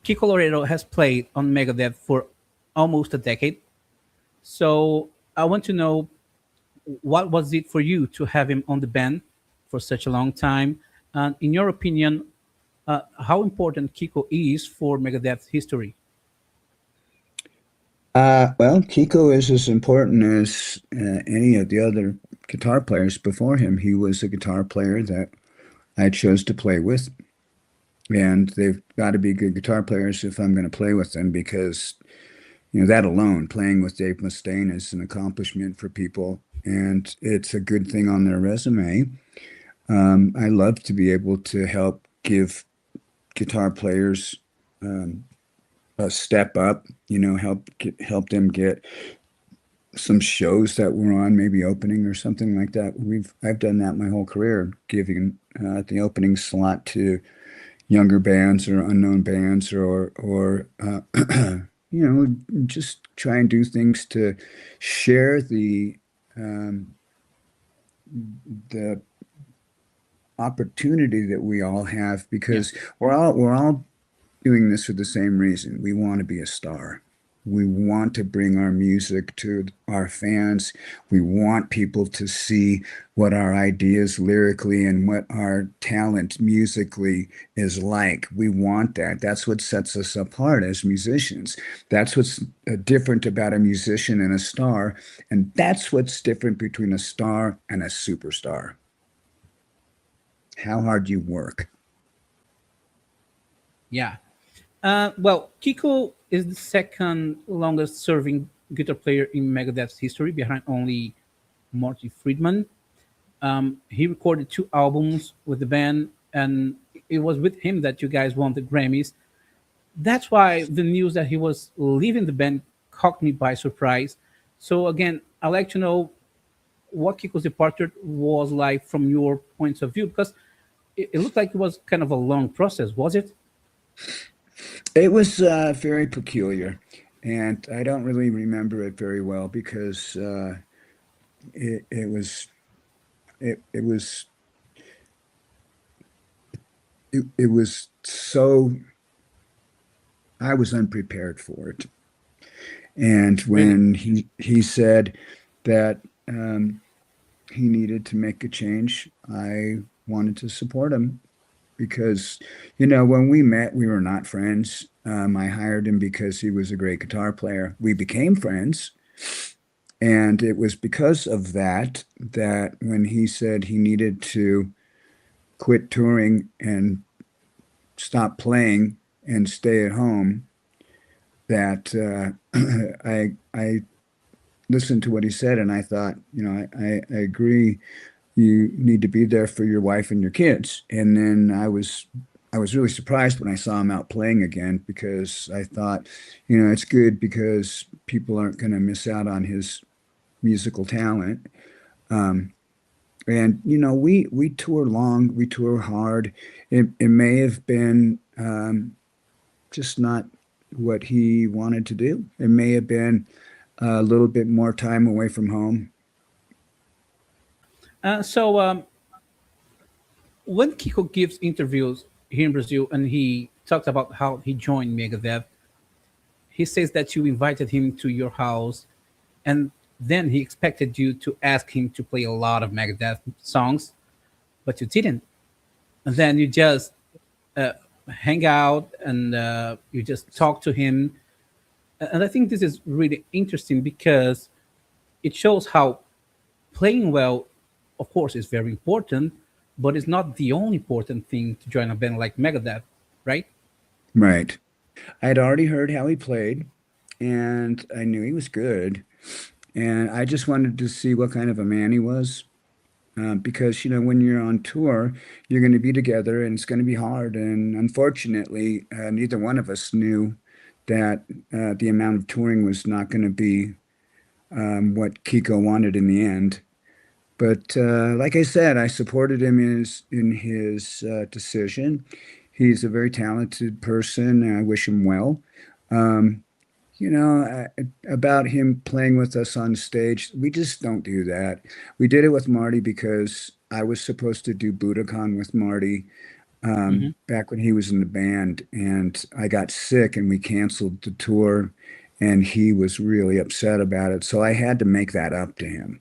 Kiko Loureiro has played on Megadeth for almost a decade. So I want to know, what was it for you to have him on the band for such a long time? And in your opinion, how important Kiko is for Megadeth's history? Well, Kiko is as important as any of the other guitar players before him. He was a guitar player that I chose to play with, and they've got to be good guitar players if I'm going to play with them because, that alone, playing with Dave Mustaine is an accomplishment for people, and it's a good thing on their resume. I love to be able to help give guitar players a step up, help them get some shows that we're on, maybe opening or something like that. I've done that my whole career, giving the opening slot to younger bands or unknown bands, or just try and do things to share the opportunity that we all have Yeah. because we're all doing this for the same reason. We want to be a star. We want to bring our music to our fans. We want people to see what our ideas lyrically and what our talent musically is like. We want that. That's what sets us apart as musicians. That's what's different about a musician and a star. And that's what's different between a star and a superstar. How hard you work. Yeah. Well, Kiko is the second longest serving guitar player in Megadeth's history, behind only Marty Friedman. He recorded two albums with the band, and it was with him that you guys won the Grammys. That's why the news that he was leaving the band caught me by surprise. So again, I'd like to know what Kiko's departure was like from your points of view, because it looked like it was kind of a long process, was it? It was very peculiar, and I don't really remember it very well because it was it was it was so I was unprepared for it. And Really? when he said that he needed to make a change, I wanted to support him because, when we met, we were not friends. I hired him because he was a great guitar player. We became friends. And it was because of that when he said he needed to quit touring and stop playing and stay at home, that I listened to what he said and I thought, I agree. You need to be there for your wife and your kids. And then I was really surprised when I saw him out playing again because I thought, it's good because people aren't going to miss out on his musical talent. Um, and we tour long, we tour hard. It may have been just not what he wanted to do. It may have been a little bit more time away from home. So when Kiko gives interviews here in Brazil and he talks about how he joined Megadeth, he says that you invited him to your house, and then he expected you to ask him to play a lot of Megadeth songs, but you didn't. And then you just uh, hang out and you just talk to him. And I think this is really interesting because it shows how playing well, of course, is very important, but it's not the only important thing to join a band like Megadeth, right? Right. I'd already heard how he played, and I knew he was good. And I just wanted to see what kind of a man he was. Because, when you're on tour, you're going to be together and it's going to be hard. And unfortunately, neither one of us knew that the amount of touring was not going to be what Kiko wanted in the end. But like I said, I supported him in his decision. He's a very talented person, and I wish him well. Um, about him playing with us on stage, we just don't do that. We did it with Marty because I was supposed to do Budokan with Marty, Hmm. back when he was in the band, and I got sick and we canceled the tour, and he was really upset about it. So I had to make that up to him.